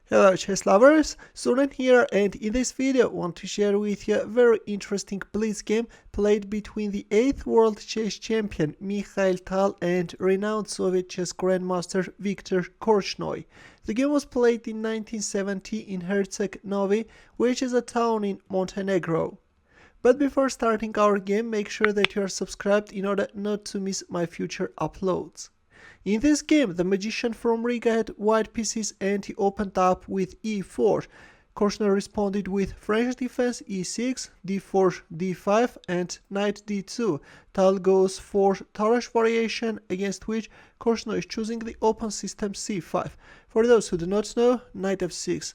Hello chess lovers, Suren here, and in this video I want to share with you a very interesting blitz game played between the 8th world chess champion Mikhail-tal and renowned Soviet chess grandmaster Viktor Korchnoi. The game was played in 1970 in Herceg Novi, which is a town in Montenegro. But before starting our game, make sure that you are subscribed in order not to miss my future uploads. In this game, the magician from Riga had white pieces and he opened up with e4. Korchnoi responded with French defense e6, d4, d5 and knight d2. Tal goes for Tarrasch variation, against which Korchnoi is choosing the open system c5. For those who do not know, knight f6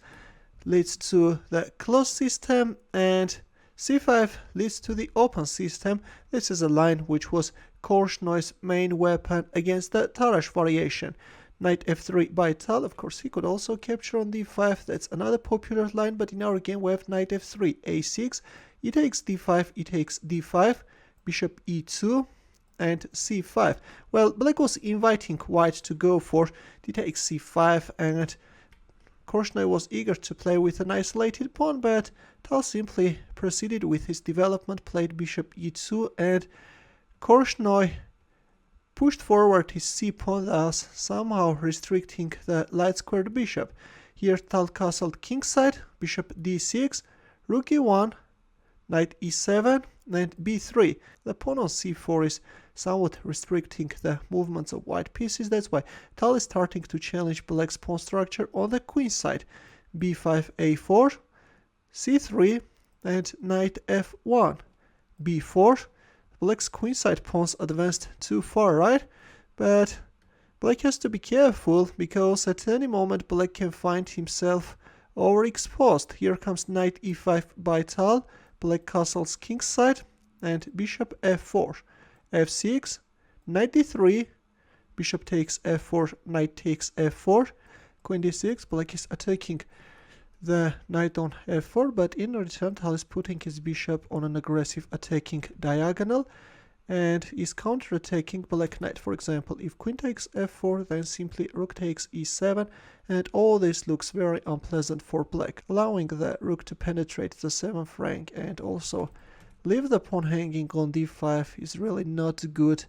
leads to the closed system and c5 leads to the open system. This is a line which was Korchnoi's main weapon against the Tarrasch variation. Knight f3 by Tal, of course he could also capture on d5, that's another popular line, but in our game we have knight f3, a6, e takes d5, e takes d5, bishop e2, and c5. Well, black was inviting white to go for d takes c5, and Korchnoi was eager to play with an isolated pawn, but Tal simply proceeded with his development, played bishop e2, and Korchnoi pushed forward his c-pawn, thus somehow restricting the light-squared bishop. Here Tal castled kingside, bishop d6, rook e1, knight e7, and b3. The pawn on c4 is somewhat restricting the movements of white pieces, that's why Tal is starting to challenge black's pawn structure on the queen side. b5, a4, c3, and knight f1, b4. Black's queenside pawns advanced too far, right? But black has to be careful, because at any moment black can find himself overexposed. Here comes knight e5 by Tal, black castles kingside, and bishop f4, f6, knight d3, bishop takes f4, knight takes f4, queen d6, black is attacking the knight on f4, but in return Tal is putting his bishop on an aggressive attacking diagonal and is counter-attacking black knight. For example, if queen takes f4, then simply rook takes e7, and all this looks very unpleasant for black, allowing the rook to penetrate the 7th rank and also leave the pawn hanging on d5 is really not good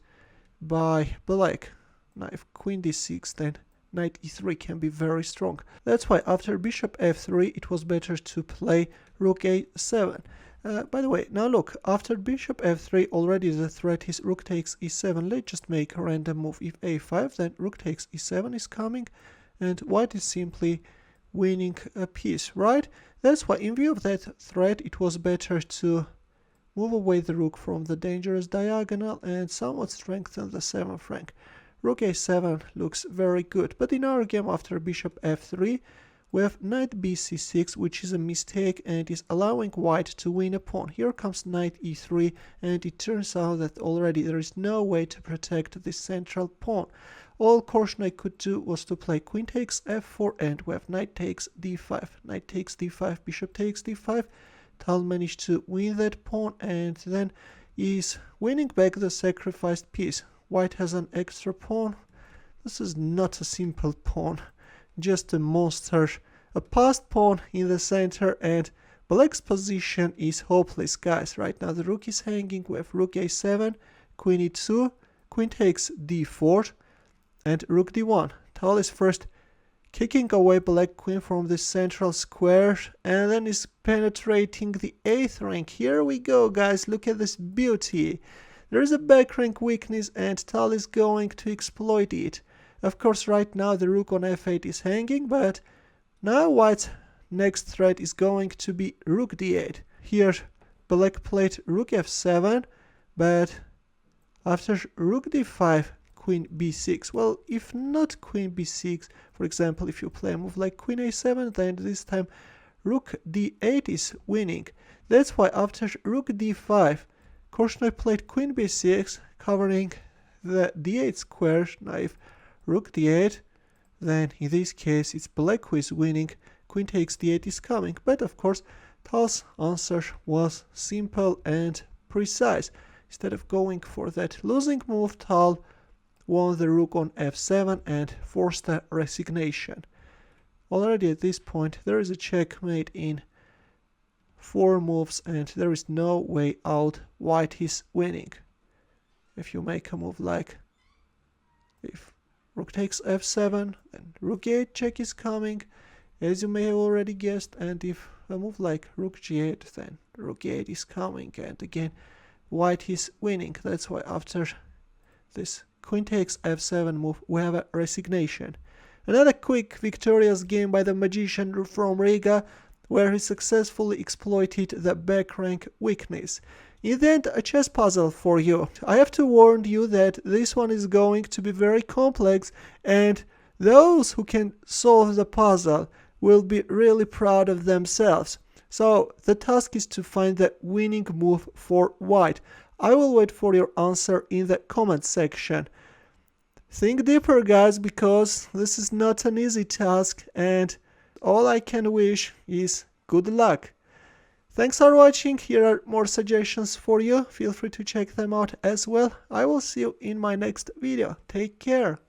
by black. Now if queen d6, then knight e3 can be very strong. That's why after bishop f3 it was better to play rook a7. By the way, now look, after bishop f3 already the threat is rook takes e7. Let's just make a random move. If a5, then rook takes e7 is coming and white is simply winning a piece, right? That's why in view of that threat it was better to move away the rook from the dangerous diagonal and somewhat strengthen the 7th rank. Rook a7 looks very good, but in our game after bishop f3 we have knight bc6, which is a mistake and is allowing white to win a pawn. Here comes knight e3 and it turns out that already there is no way to protect this central pawn. All Korchnoi could do was to play queen takes f4 and we have knight takes d5. Knight takes d5, bishop takes d5. Tal managed to win that pawn and then is winning back the sacrificed piece. White has an extra pawn. This is not a simple pawn, just a monster. A passed pawn in the center and black's position is hopeless, guys. Right now the rook is hanging. We have rook a7, queen e2, queen takes d4 and rook d1. Tal is first kicking away black queen from the central square and then is penetrating the 8th rank. Here we go, guys, look at this beauty. There is a back-rank weakness and Tal is going to exploit it. Of course right now the rook on f8 is hanging, but now white's next threat is going to be rook d8. Here black played rook f7, but after rook d5, queen b6. Well, if not queen b6, for example, if you play a move like queen a7, then this time rook d8 is winning. That's why after rook d5, Korchnoi played queen b6, covering the d8 square. Now if rook d8, then in this case it's black who is winning, queen takes d8 is coming, but of course Tal's answer was simple and precise. Instead of going for that losing move, Tal won the rook on f7 and forced a resignation. already at this point there is a checkmate in 4 moves and there is no way out. White is winning. If you make a move like if rook takes f7, then rook a8 check is coming, as you may have already guessed, and if a move like rook g8, then rook a8 is coming, and again white is winning. That's why after this queen takes f7 move we have a resignation. Another quick victorious game by the magician from Riga, where he successfully exploited the back rank weakness. In the end, a chess puzzle for you. I have to warn you that this one is going to be very complex, and those who can solve the puzzle will be really proud of themselves. So the task is to find the winning move for white. I will wait for your answer in the comment section. Think deeper, guys, because this is not an easy task, and all I can wish is good luck. Thanks for watching. Here are more suggestions for you. Feel free to check them out as well. I will see you in my next video. Take care.